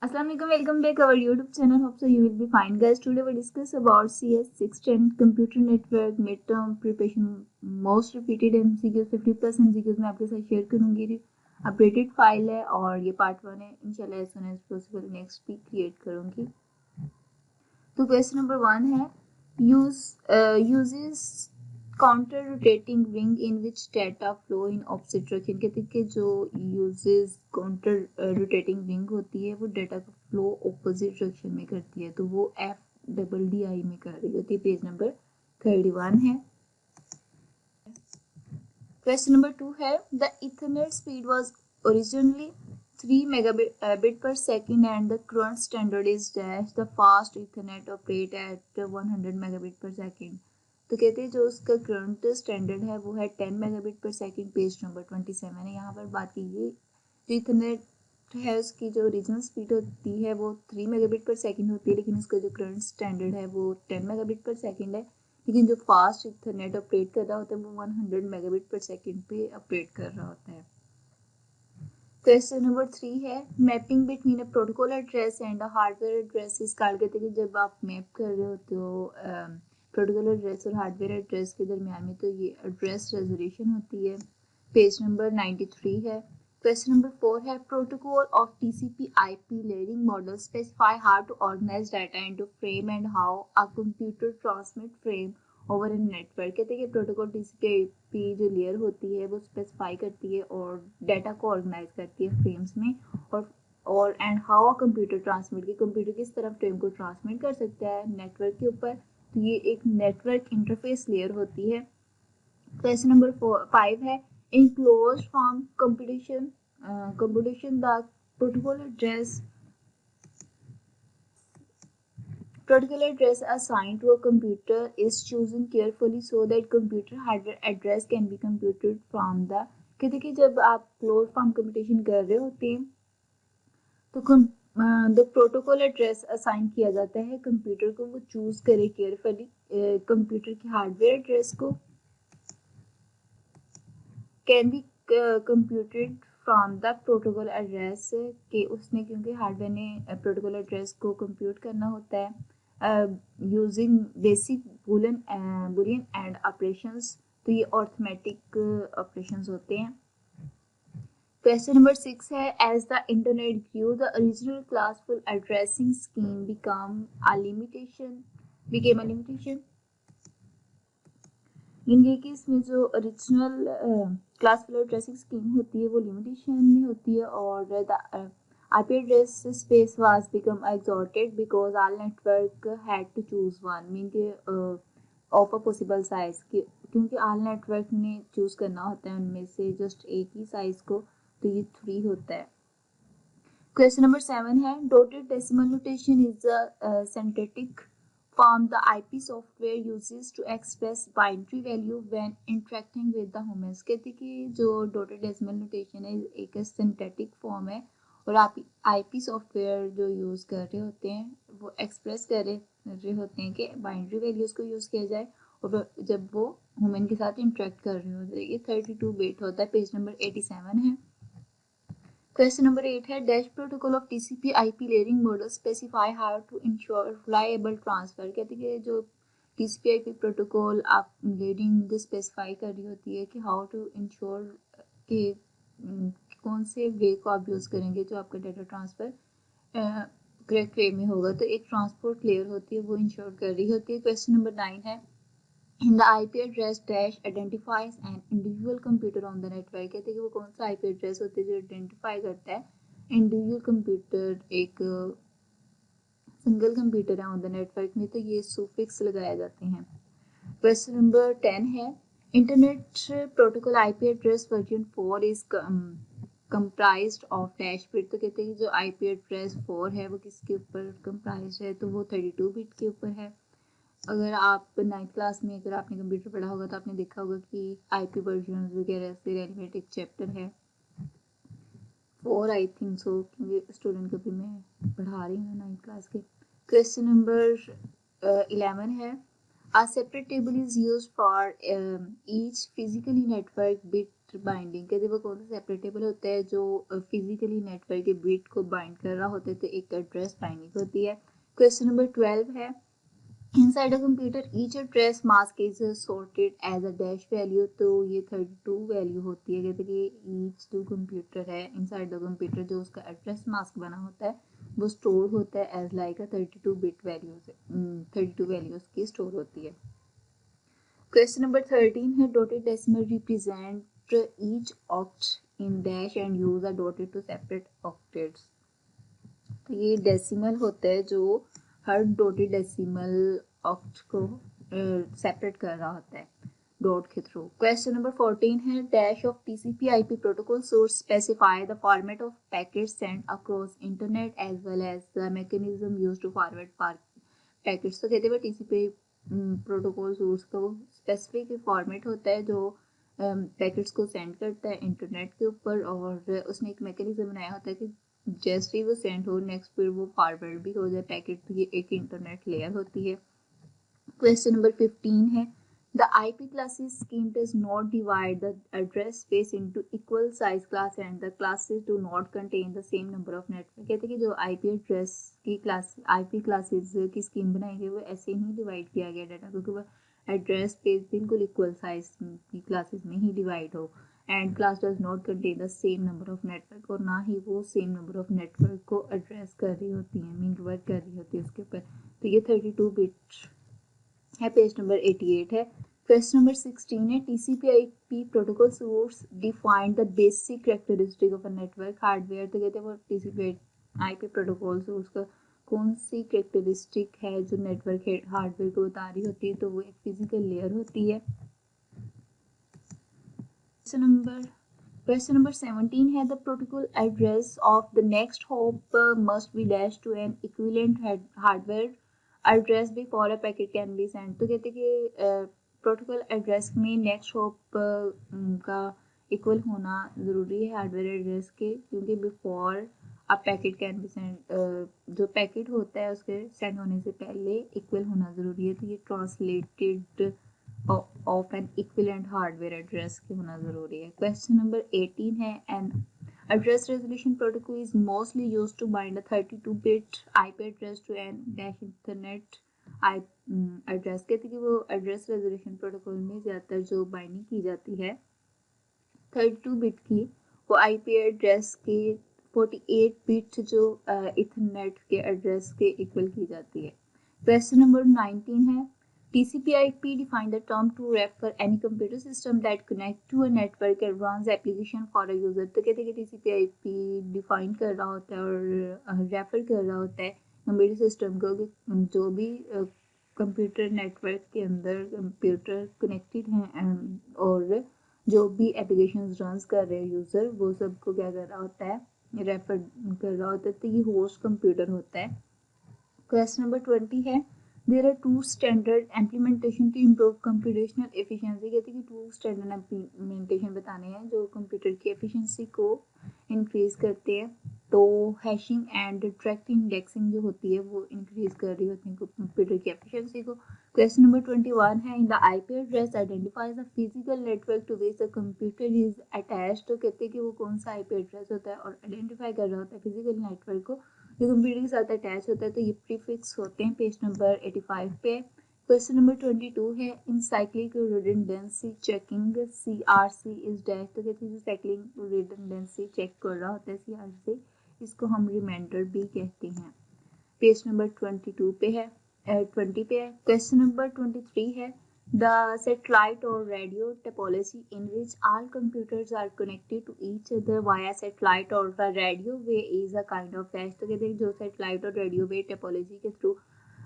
Assalamualaikum, welcome back our YouTube channel. Hope so you will be fine, guys. Today we discuss about CS 610 computer network midterm preparation most repeated MCQs 50+ MCQs मैं आपके साथ share करूंगी. Updated file है और ये part 1 है. इंशाल्लाह as soon as possible next भी क्रिएट करूंगी. तो क्वेश्चन नंबर 1 है uses counter rotating ring in which data flow in opposite direction. कहते हैं कि जो यूजेस काउंटर रोटेटिंग रिंग होती है वो डेटा का फ्लो ऑपोजिट डायरेक्शन में करती है, तो वो FDDI में कर रही होती है. पेज नंबर 31 है. क्वेश्चन नंबर 2 है the Ethernet speed was originally 3 megabit per second and the current standard is dash. The fast Ethernet operate at 100 megabit per second. तो कहते हैं जो उसका करंट स्टैंडर्ड है वो है 10 megabit per second. Page number 27 है. यहाँ पर बात की गई जो इथरनेट है उसकी जो ओरिजिनल स्पीड होती है वो 3 megabit per second होती है, लेकिन उसका जो करंट स्टैंडर्ड है वो 10 megabit per second है. लेकिन जो फास्ट इथरनेट ऑपरेट कर रहा होता है वो 100 megabit per second पे ऑपरेट कर रहा होता है. क्वेश्चन नंबर 3 है mapping between a protocol address and a hardware address इस कॉल कहते हैं कि जब आप मैप कर रहे होते हो प्रोटोकॉल एड्रेस और हार्डवेयर एड्रेस के दरमियान में, तो ये एड्रेस रेजोल्यूशन होती है. पेज नंबर 93 है. क्वेश्चन नंबर 4 है protocol of TCP IP layering model specify how to organise data into frame and how a computer transmit frame over a network. कहते हैं कि प्रोटोकॉल TCP IP जो layer होती है वो स्पेसिफाई करती है और डाटा को ऑर्गेनाइज करती है फ्रेम्स में, और and how a computer transmit, कि कंप्यूटर किस तरह फ्रेम को ट्रांसमिट कर सकता है नेटवर्क के ऊपर. तो ये एक नेटवर्क इंटरफेस लेयर होती है. क्वेश्चन नंबर 5 है इन closed form computation the protocol address assigned to a computer is chosen carefully so that computer hardware address can be computed from the. कहते कि जब आप क्लोज फॉर्म कंप्यूटेशन कर रहे होते हैं तो द प्रोटोकॉल एड्रेस असाइन किया जाता है कंप्यूटर को, वो चूज करे केयरफुली कंप्यूटर के हार्डवेयर एड्रेस को can be computed from the protocol address के उसने, क्योंकि हार्डवेयर ने प्रोटोकॉल एड्रेस को कंप्यूट करना होता है using basic Boolean and operations. तो ये अर्थमेटिक ऑपरेशंस होते हैं. क्वेश्चन नंबर 6 है as the internet grew the original classful addressing scheme became a limitation. इनके कि इसमें जो ओरिजिनल क्लासफुल एड्रेसिंग स्कीम होती है वो लिमिटेशन में होती है और the IP address space was become exhausted because all network had to choose one, meaning of a possible size, क्योंकि all network ने choose करना होता है उनमें से just एक ही size को, तो ये 3 होता है. क्वेश्चन नंबर 7 है dotted decimal notation is a synthetic form the IP software uses to express binary value when interacting with the humans. कहते हैं कि जो डॉटेड डेसिमल नोटेशन है एक सिंथेटिक फॉर्म है और आप IP सॉफ्टवेयर जो यूज़ कर रहे होते हैं वो एक्सप्रेस कर रहे होते हैं कि बाइनरी वैल्यूज़ को यूज़ किया जाए और जब वो ह्यूमन के साथ इंटरेक्ट कर रहे होते हैं. ये 32 बिट होता है. पेज नंबर 87 है. क्वेश्चन नंबर 8 है dash protocol of TCP IP layering model specify how to ensure reliable transfer. कहते हैं कि जो TCP IP प्रोटोकॉल आप लेयरिंग स्पेसिफाई कर रही होती है कि हाउ टू इंश्योर कि कौन से वे को आप यूज़ करेंगे जो आपका डाटा ट्रांसफ़र करेक्ट वे में होगा. तो एक ट्रांसपोर्ट लेयर होती है वो इंश्योर कर रही होती है. क्वेश्चन नंबर 9 है in the IP address dash identifies an individual computer on the network. कहते हैं कि वो कौन सा IP address होता है जो आइडेंटिफाई करता है इंडिविजुअल कंप्यूटर, एक सिंगल कंप्यूटर है ऑन द नेटवर्क में, तो ये सुफिक्स लगाए जाते हैं. क्वेश्चन नंबर 10 है internet protocol IP address version 4 is comprised of dash bit. तो कहते हैं कि जो IP address 4 है वो किसके ऊपर comprised है, तो वो 32 बिट के ऊपर है. अगर आप 9th क्लास में अगर आपने कंप्यूटर पढ़ा होगा तो आपने देखा होगा कि IP वर्जन वगैरह से रिलेटेड एक चैप्टर है 4 आई थिंक सो, क्योंकि स्टूडेंट को भी मैं पढ़ा रही हूँ 9th क्लास के. क्वेश्चन नंबर 11 है A separate table is used for each physically network bit bit binding कहते हैं वो कौन सा सेपरेटेबल होता है जो फिजिकली नेटवर्क के बिट को बाइंड कर रहा होता है, तो एक एड्रेस बाइंडिंग होती है। क्वेश्चन नंबर 12 है inside a computer each address mask is sorted as a dash value, तो ये 32 वैल्यू होती है। कहते हैं कि ईच जो कंप्यूटर है इनसाइड द कंप्यूटर जो उसका एड्रेस मास्क बना होता है वो स्टोर होता है as like a 32 bit values, 32 values की स्टोर होती है। क्वेश्चन नंबर 13 है dotted decimal represent each oct in dash and use a dotted to separate octets, तो ये डेसिमल होता है जो हर डॉटेड डेसिमल ऑक्ट को सेपरेट कर रहा होता है डॉट के थ्रू। क्वेश्चन नंबर 14 है dash of TCP IP protocol source specify the format of packet send across internet as well as the mechanism used to forward packets, तो कहते हैं टीसीपी प्रोटोकॉल सोर्स का वो स्पेसिफिक फॉर्मेट होता है जो packets को सेंड करता है इंटरनेट के ऊपर, और उसने एक मैकेनिज्म बनाया होता है कि जैसे ही वो सेंड हो नेक्स्ट फिर वो फॉरवर्ड भी हो जाए पैकेट, तो ये एक इंटरनेट लेयर होती है। क्वेश्चन नंबर 15 है the IP classes scheme does not divide the address space into equal size class and the classes do not contain the same number of network, कहते हैं कि जो आईपी एड्रेस की class IP classes की scheme बनाई गई वो ऐसे नहीं डिवाइड किया गया डाटा, क्योंकि वो एड्रेस स्पेस बिल्कुल इक्वल साइज की क्लासेस में ही डिवाइड हो, and class does not contain the same number of network, और ना ही वो सेम नंबर ऑफ नेटवर्क को एड्रेस कर रही होती है, मीन वर्क कर रही होती है उसके ऊपर, तो ये 32 बिट है। पेज नंबर 88 है। क्वेश्चन नंबर 16 है TCP IP protocol source define the basic characteristic of a network hardware, तो कहते हैं वो टीसीपी आईपी प्रोटोकॉल सोर्स का कौन सी कैरेक्टरिस्टिक है जो नेटवर्क हार्डवेयर को बता रही होती है, तो वो एक फिजिकल लेयर होती है। Question number 17 है the protocol address of the next hop must be dashed to an equivalent hardware address before a packet can be sent, तो कहते हैं कि प्रोटोकॉल एड्रेस में नेक्स्ट हॉप का इक्वल होना ज़रूरी है हार्डवेयर एड्रेस के, क्योंकि before a packet can be send जो पैकेट होता है उसके सेंड होने से पहले इक्वल होना ज़रूरी है, तो ये translated of N equivalent hardware address के होना ज़रूरी है। क्वेश्चन नंबर 18 है N address resolution protocol is mostly used to bind a 32-bit IP address to an dash internet address, कहते हैं कि वो एड्रेस रेजोल्यूशन प्रोटोकॉल में ज़्यादातर जो बाइंडिंग की जाती है 32 बिट की, वो आईपी एड्रेस के 48 बिट जो इथरनेट के एड्रेस के इक्वल की जाती है। क्वेश्चन नंबर 19 है TCP/IP define the term to refer any computer system that connect to a network and runs application for a user, तो कहते हैं कि TCP/IP डिफाइन कर रहा होता है और रेफर कर रहा होता है कंप्यूटर सिस्टम को कि जो भी कंप्यूटर नेटवर्क के अंदर कंप्यूटर कनेक्टेड हैं और जो भी एप्लीकेशन रन कर रहे हैं यूज़र, वो सबको क्या कर रहा होता है रेफर कर रहा होता है, तो ये होस्ट कंप्यूटर होता है। क्वेश्चन नंबर 20 है there are two standard implementation to improve computational efficiency, कहते हैं कि टू स्टैंडर्ड इम्प्लीमेंटेशन बताने हैं जो कंप्यूटर की एफिशिएंसी को इंक्रीज करते हैं, तो हैशिंग एंड डायरेक्ट इंडेक्सिंग जो होती है वो इंक्रीज कर रही होती है कंप्यूटर की एफिशिएंसी को। क्वेश्चन नंबर 21 है in the IP address identifies the physical network to which the computer is attached, तो कहते हैं कि वो कौन सा आईपी एड्रेस होता है और आइडेंटिफाई कर रहा होता है फिजिकल नेटवर्क को जो कंप्यूटर के साथ अटैच होता है, तो ये प्रीफिक्स होते हैं। पेज नंबर 85 पे। क्वेश्चन नंबर 22 है इन cyclic redundancy checking CRC is dash, तो कहते हैं जो साइक्लिक रिडंडेंसी चेक कर रहा होता है CRC, इसको हम रिमाइंडर भी कहते हैं। पेज नंबर 22 पे है 20 पे है। क्वेश्चन नंबर 23 है the satellite or radio topology in which all computers are connected to each other via satellite or the radio way is a kind of dash, तो कहते हैं जो सैटेलाइट और रेडियो वे टोपोलॉजी के थ्रू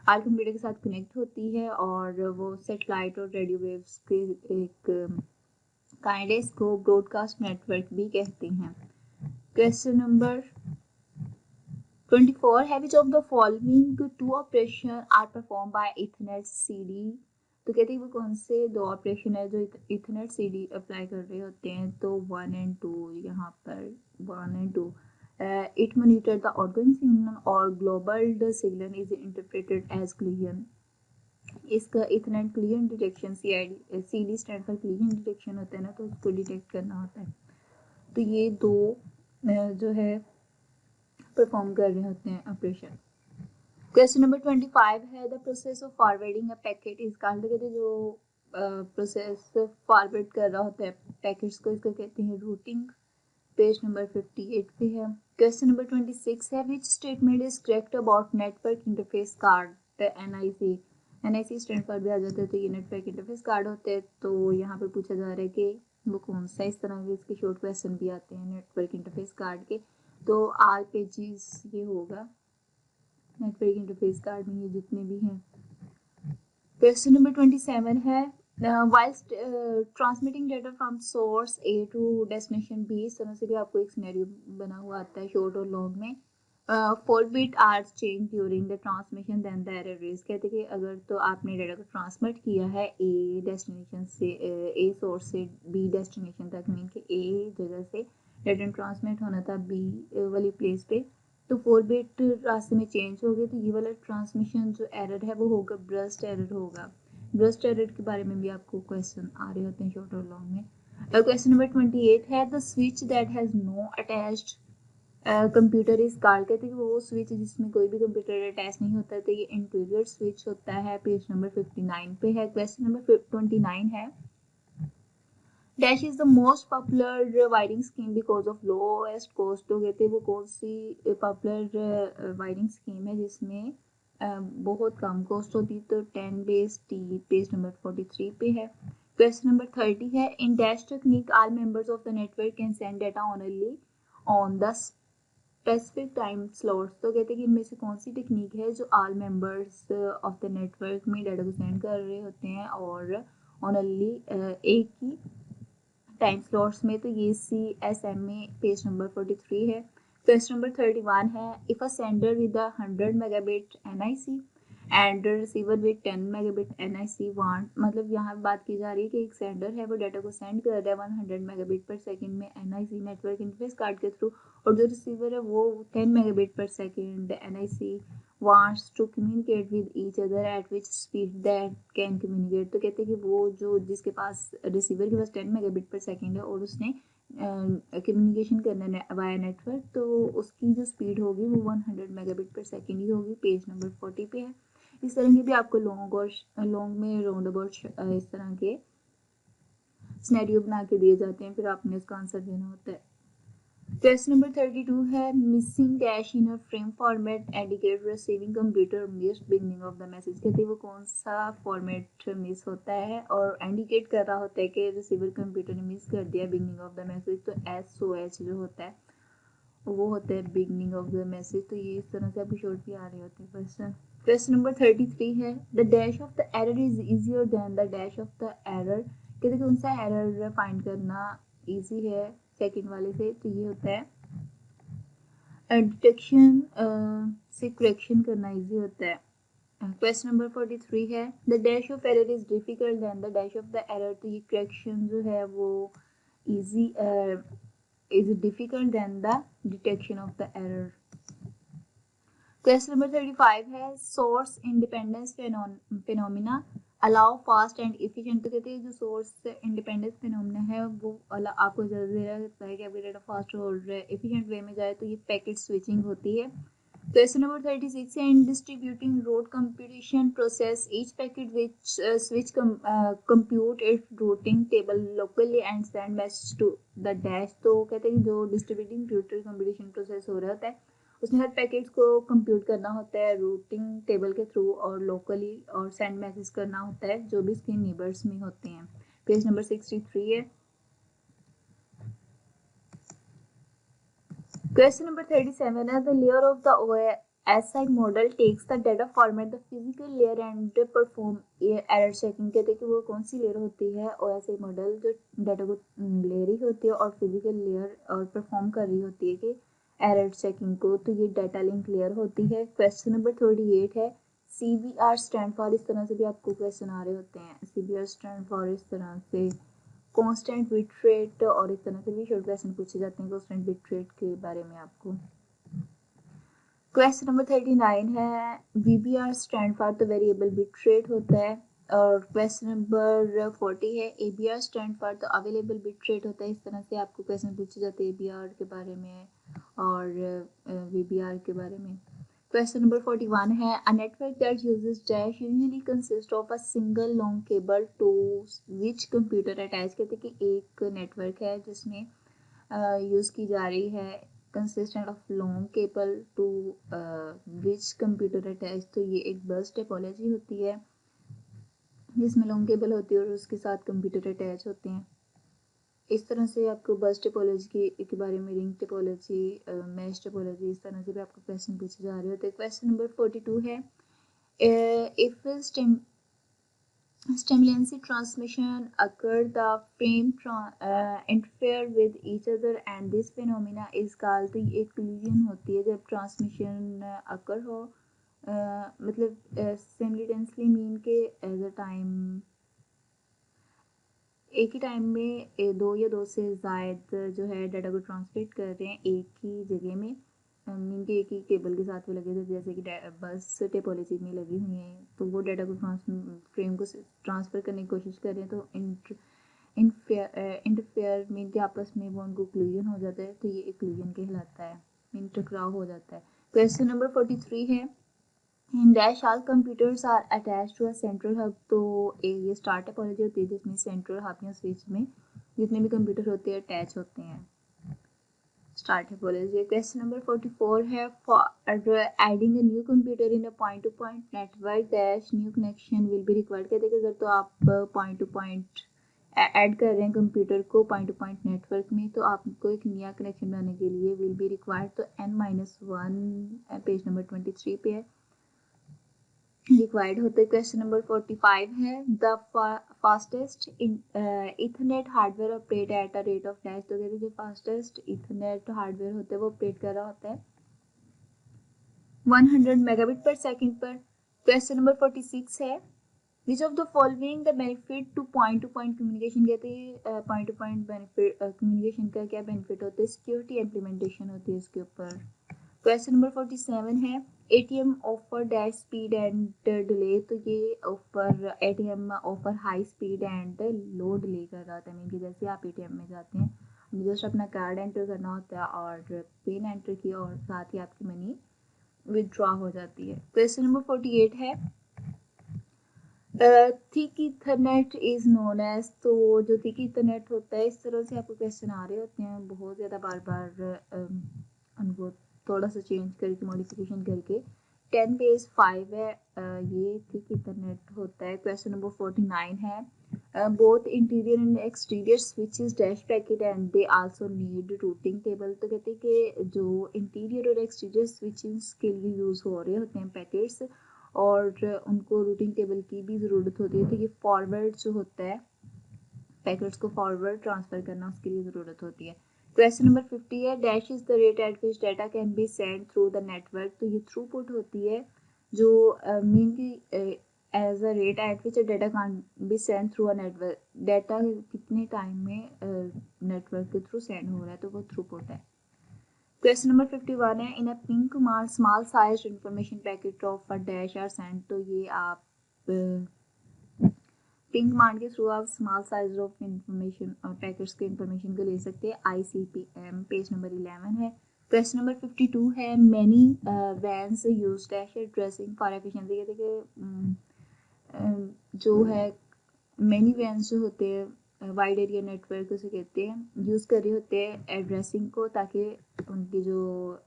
आल computer के साथ connect होती है और वो सैटेलाइट और रेडियो वेव्स के एक काइंड है, इसको ब्रॉडकास्ट नेटवर्क भी कहते हैं। क्वेश्चन नंबर 24 है which of the following two operation are performed by Ethernet CD, तो कहते हैं वो कौन से दो ऑपरेशन है जो इथरनेट CD अप्लाई कर रहे होते हैं, तो 1 and 2 यहाँ पर 1 and 2 it monitor the outgoing signal or global the signal is interpreted as clear, इसका Ethernet clear detection CD stand पर क्लियर डिटेक्शन होता है ना, तो उसको डिटेक्ट करना होता है। तो ये दो जो है परफॉर्म कर रहे होते हैं ऑपरेशन। क्वेश्चन नंबर 25 है the process of forwarding a packet is called, कहते जो प्रोसेस फॉरवर्ड कर रहा होता है पैकेट्स को, इसको कहते हैं रूटिंग। पेज नंबर 58 पे है। क्वेश्चन नंबर 26 है which statement is correct about network interface card NIC। NIC stand पर भी आ जाते हैं, तो ये नेटवर्क इंटरफेस कार्ड होते हैं। तो यहाँ पर पूछा जा रहा है कि वो कौन सा, इस तरह के इसके शॉर्ट क्वेश्चन भी आते हैं नेटवर्क इंटरफेस कार्ड के। तो आल पेजेस ये होगा नेटवर्क इंटरफेस कार्ड में, ये जितने भी हैं। क्वेश्चन नंबर 27 है while transmitting data from source A to destination B, इस तरह से भी आपको एक सिनेरियो बना हुआ आता है शॉर्ट और लॉन्ग में। 4 bit are changed during the transmission then the error is, कहते हैं कि अगर तो आपने डाटा को ट्रांसमिट किया है A डेस्टिनेशन से A सोर्स से B डेस्टिनेशन तक, मीन कि A जगह से डाटा ट्रांसमिट होना था B वाली प्लेस पे, तो 4 बिट रास्ते में चेंज हो गए, तो ये वाला ट्रांसमिशन जो एरर है वो होगा ब्रस्ट एरर होगा। ब्रस्ट एरर के बारे में भी आपको क्वेश्चन आ रहे होते हैं शॉर्ट और लॉन्ग में। क्वेश्चन नंबर 28 है the switch that has no attached computer is called, कहते हैं कि वो स्विच जिसमें कोई भी कंप्यूटर अटैच नहीं होता है, तो ये इंटीरियर स्विच होता है। पेज नंबर 59 पे है। क्वेश्चन नंबर 29 है dash is the most popular wiring scheme because of lowest cost, तो कहते हैं वो कौन सी पॉपुलर वायरिंग स्कीम है जिसमें बहुत कम कॉस्ट होती है, तो 10 बेस टी पेज नंबर 43 पे है। क्वेश्चन नंबर 30 है in dash technique all members of the network can send data only on the specific time slots, तो कहते हैं कि इनमें से कौन सी टेक्निक है जो all members of the network में डाटा को सेंड कर रहे होते हैं और ओनली एक ही टाइम स्लॉट्स में, तो ये CSMA पेज नंबर 43 है। क्वेश्चन नंबर 31 है if a sender with 100 megabit NIC and receiver with 10 megabit NIC want, मतलब यहाँ बात की जा रही है कि एक सेंडर है वो डाटा को सेंड कर रहा है 100 मेगाबिट पर सेकंड में NIC नेटवर्क इंटरफेस कार्ड के थ्रू, और जो रिसीवर है वो 10 मेगाबिट पर second NIC wants to communicate with each other at which speed that can communicate, तो कहते हैं कि वो जो जिसके पास रिसीवर के पास 10 मेगाबिट पर सेकंड है और उसने कम्युनिकेशन करना है वाया नेटवर्क, तो उसकी जो स्पीड होगी वो 100 मेगाबिट पर सेकंड ही होगी। पेज नंबर 40 पे है। इस तरह के भी आपको लॉन्ग में राउंड अबाउट इस तरह के सिनेरियो बना के दिए जाते हैं, फिर आपने उसका आंसर देना होता है। क्वेश्चन नंबर 32 है missing dash in a frame format indicate receiving computer missed beginning of the message, कहते हैं वो कौन सा फॉर्मेट मिस होता है और इंडिकेट कर रहा होता है कि रिसीवर कंप्यूटर ने मिस कर दिया बिगनिंग ऑफ द मैसेज, तो SOH जो होता है वो होता है बिगनिंग ऑफ द मैसेज। तो ये इस तरह से आपके शॉर्ट भी आ रहे होते हैं क्वेश्चन। क्वेश्चन नंबर 33 है the dash of the error is easier than the dash of the error, कहते कौन सा एरर फाइंड करना इजी है सेकंड वाले से, तो ये होता है डिटेक्शन से करेक्शन करना इजी होता है। क्वेश्चन नंबर 43 है the dash of error is difficult than the dash of the error, तो ये करेक्शन जो है वो easy is difficult than the detection of the error. Question number 35 है source independence phenomena allow fast and efficient, तो कहते हैं जो सोर्स इंडिपेंडेंस फिनोमिना है वो आपको इजाजत दे रहा है कि आपका डाटा फास्ट और एफिशिएंट वे में जाए, तो ये पैकेट स्विचिंग होती है। क्वेश्चन नंबर 36 है in distributing route computation process each packet which switch compute its routing table locally and send message to the dash, तो कहते हैं जो डिस्ट्रीब्यूटिंग कंप्यूटेशन प्रोसेस हो रहा होता है उसमें हर पैकेट्स को कंप्यूट करना होता है रूटिंग टेबल के थ्रू और लोकली, और सेंड मैसेज करना होता है जो भी इसके नेबर्स में होते हैं। पेज नंबर 63 है। क्वेश्चन नंबर 37 है the layer of the OSI model takes the data format the physical layer and perform error checking, कहते हैं कि वो कौन सी लेयर होती है OSI मॉडल जो डाटा को ले रही होती है और फिजिकल लेयर और परफॉर्म कर रही होती है कि एरर चेकिंग को, तो ये डाटा लिंक लेयर होती है। क्वेश्चन नंबर 38 है CBR स्टैंड फॉर, इस तरह से भी आपको क्वेश्चन आ रहे होते हैं। CBR स्टैंड फॉर इस तरह से कांस्टेंट बिट रेट, और इस तरह से भी शॉर्ट क्वेश्चन पूछे जाते हैं कांस्टेंट बिट रेट के बारे में आपको। क्वेश्चन नंबर 39 है VBR stand for the variable bit rate होता है। और क्वेश्चन नंबर 40 है ABR stand for the available bit rate होता है। इस तरह से आपको क्वेश्चन पूछे जाते हैं ABR के बारे में और VBR के बारे में। क्वेश्चन नंबर 41 है a network that uses dash usually consist of a single long cable to which computer attach. कहते हैं कि एक नेटवर्क है जिसमें यूज़ की जा रही है consistent of long cable to which computer attach. तो ये एक बस टोपोलॉजी होती है जिसमें लॉन्ग केबल होती है और उसके साथ कंप्यूटर अटैच होते हैं। इस तरह से आपको बस टोपोलॉजी के बारे में, रिंग टोपोलॉजी, मैश टोपोलॉजी, इस तरह से भी आपको क्वेश्चन पूछे जा रहे होते हैं। क्वेश्चन नंबर 42 है if stimulation transmission occur, the frame interfere with each other and this phenomena is called the एक collision होती है जब ट्रांसमिशन occur हो। मतलब simultaneously मीन के एज अ टाइम एक ही टाइम में दो या दो से ज़ायद जो है डाटा को ट्रांसमिट कर रहे हैं एक ही जगह में, मीन के एक ही केबल के साथ में लगे थे जैसे कि बस टोपोलॉजी में लगी हुई हैं। तो वो डाटा को फ्रेम को ट्रांसफ़र करने की कोशिश कर रहे हैं तो इंटरफेयर मीन के आपस में वो उनको क्लूजन हो जाता है। तो ये एक क्लूजन कहलाता है, मीन टकराव हो जाता है। क्वेश्चन नंबर 43 है in dash all computers are attach to a central hub. तो ये स्टार टोपोलॉजी होती है जिसमें सेंट्रल हब या स्विच में जितने भी कंप्यूटर होते हैं अटैच होते हैं। Star topology. क्वेश्चन नंबर 44 है for adding a new computer in a point two point network dash new connection will be required. कहते हैं कि अगर तो आप पॉइंट टू पॉइंट ऐड कर रहे हैं कंप्यूटर को पॉइंट टू पॉइंट नेटवर्क में तो आपको एक नया कनेक्शन बनाने के लिए विल बी रिक्वायर्ड। तो N-1 पेज नंबर 23 पे है रिक्वायर्ड होते। क्वेश्चन नंबर 45 है the fastest Ethernet hardware operate at a rate of dash. तो कहते हैं जो फास्टेस्ट इथरनेट हार्डवेयर होता है वो ऑपरेट कर रहा होता है 100 मेगाबिट पर सेकंड पर। क्वेश्चन नंबर 46 है विच of the following the benefit two point communication. कहते हैं point two point benefit communication का क्या बेनिफिट होता है, सिक्योरिटी इम्प्लीमेंटेशन होती है इसके ऊपर। क्वेश्चन नंबर 47 है ATM offer dash speed and delay. तो ये offer ATM offer high speed and low delay कर रहा था। मीन कि जैसे आप ATM में जाते हैं जस्ट अपना कार्ड एंटर करना होता है और पिन एंटर किया और साथ ही आपकी मनी विदड्रॉ हो जाती है। क्वेश्चन नंबर 48 है thick Ethernet is known as. तो जो थिक ईथरनेट होता है इस तरह से आपको क्वेश्चन आ रहे होते हैं बहुत ज़्यादा बार बार उनको थोड़ा सा चेंज करके मॉडिफिकेशन करके। 10 बेस 5 है ये थिक ईथरनेट होता है। क्वेश्चन नंबर 49 है both interior and exterior switches dash packet and they also need routing table. तो कहते हैं कि जो इंटीरियर और एक्सटीरियर स्विचेस के लिए यूज़ हो रहे होते हैं पैकेट्स और उनको रूटिंग टेबल की भी ज़रूरत होती है। तो ये फॉरवर्ड जो होता है पैकेट्स को फॉरवर्ड ट्रांसफ़र करना उसके लिए ज़रूरत होती है। क्वेश्चन नंबर 50 है dash is the rate at which data can be send through the network. तो ये थ्रूपुट होती है जो मीन की as a rate at which data can be send through a network. Data कितने टाइम में network के थ्रू सेंड हो रहा है तो वो थ्रूपुट है। क्वेश्चन नंबर 51 है in a ping command small size information packet of a dash are send. तो ये आप पिंग कमांड के थ्रू आप स्मॉल साइज ऑफ इंफॉर्मेशन और पैकेट्स के इंफॉर्मेशन को ले सकते हैं। ICPM पेज नंबर 11 है। क्वेश्चन नंबर 52 है many vans use dash dressing for efficiency. कहते हैं जो है मैनी वैन्स जो होते हैं वाइड एरिया नेटवर्क उसे कहते हैं यूज़ कर रहे होते हैं एड्रेसिंग को ताकि उनकी जो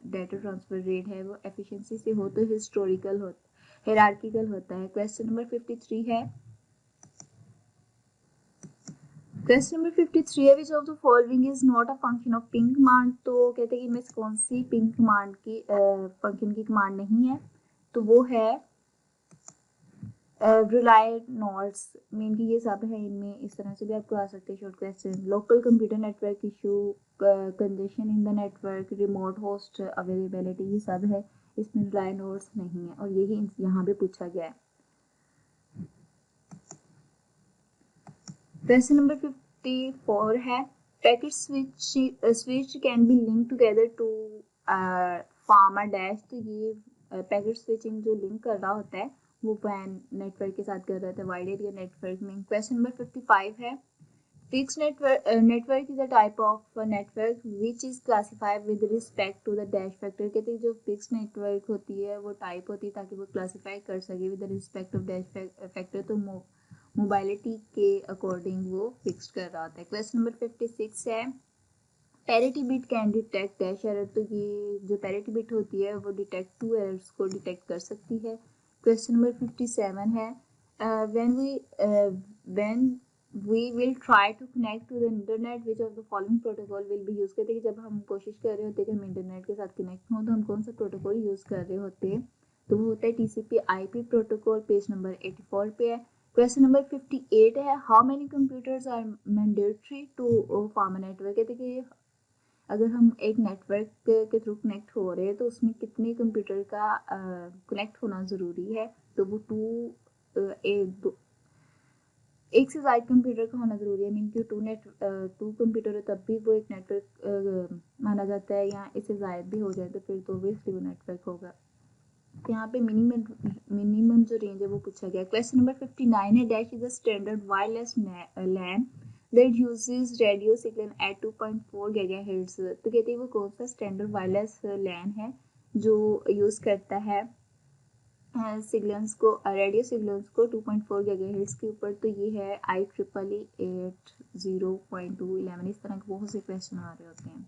डाटा ट्रांसफ़र रेट है वो एफिशिएंसी से हो। तो हिस्टोरिकल होता हायरार्किकल होता है। क्वेश्चन नंबर 53 है क्वेश्चन नंबर 53 है विच of the following is not a function of ping command. तो कहते हैं कि इनमें कौन सी पिंग कमांड की फंक्शन की कमांड नहीं है। तो वो है रिलायड नोड्स। मीन की ये सब है इनमें। इस तरह से भी आपको आ सकते हैं short question. Local computer network issue, congestion in the network, remote host availability, ये सब है इसमें रिलायड नोड्स नहीं है और यही यहाँ पे पूछा गया है। क्वेश्चन नंबर 54 है packet switch can be link together to form a dash, तो ये पैकेट स्विचिंग जो लिंक कर रहा होता है वो वैन नेटवर्क के साथ कर रहा था वाइड एरिया नेटवर्क में। क्वेश्चन नंबर 55 है, fix network is a type of network which is classified with respect to the dash factor. कहते हैं जो फिक्स नेटवर्क होती है वो टाइप होती है ताकि वो क्लासीफाई कर सके with respect of dash factor, तो मोबाइलिटी के अकॉर्डिंग वो फिक्स कर रहा होता है। क्वेश्चन नंबर 56 है, parity bit can detect dash error, तो ये जो पैरिटी बिट होती है वो डिटेक्ट टू एरर्स को डिटेक्ट कर सकती है। क्वेश्चन नंबर 57 है, when we will try to connect to the internet which of the following protocol will be use. कहते हैं कि जब हम कोशिश कर रहे होते हैं कि हम इंटरनेट के साथ कनेक्ट हों तो हम कौन सा प्रोटोकॉल यूज कर रहे होते हैं, तो वो होता है TCP IP protocol. Page number 84 पे है। क्वेश्चन नंबर 58 है, how many computers are mandatory to form a network. कहते हैं कि अगर हम एक नेटवर्क के थ्रू कनेक्ट हो रहे हैं तो उसमें कितने कंप्यूटर का कनेक्ट होना ज़रूरी है, तो वो एक से ज़्यादा कंप्यूटर का होना ज़रूरी है। मीन कि टू कंप्यूटर है तब भी वो एक नेटवर्क माना जाता है, या इससे ज़्यादा भी हो जाए तो फिर तो ऑब्वियसली वो नेटवर्क होगा। यहाँ पे मिनिमम जो रेंज है वो पूछा गया। क्वेश्चन नंबर 59 है, dash is a standard wireless LAN that uses radio signal at 2.4 gigahertz. तो कहते हैं वो कौन सा स्टैंडर्ड वायरलेस लैन है जो यूज करता है सिग्नल्स को, रेडियो सिग्नल्स को 2.4 गीगाहर्ट्ज के ऊपर, तो ये है IEEE 802.11। इस तरह के बहुत से क्वेश्चन आ रहे होते हैं।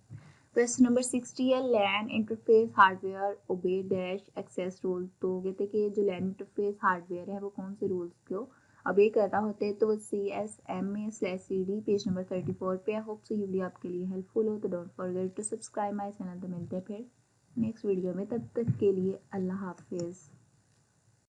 क्वेश्चन नंबर 60 है, LAN interface hardware obey dash access rule. तो कहते हैं कि जो लैन इंटरफेस हार्डवेयर है वो कौन से रूल्स को ओबे कर रहा होता है, तो वो CSMA/CD पेज नंबर 34 पे। आई होप सो ये वीडियो आपके लिए हेल्पफुल हो, तो don't forget to subscribe my channel. तो मिलते हैं फिर नेक्स्ट वीडियो में, तब तक के लिए अल्लाह हाफिज़।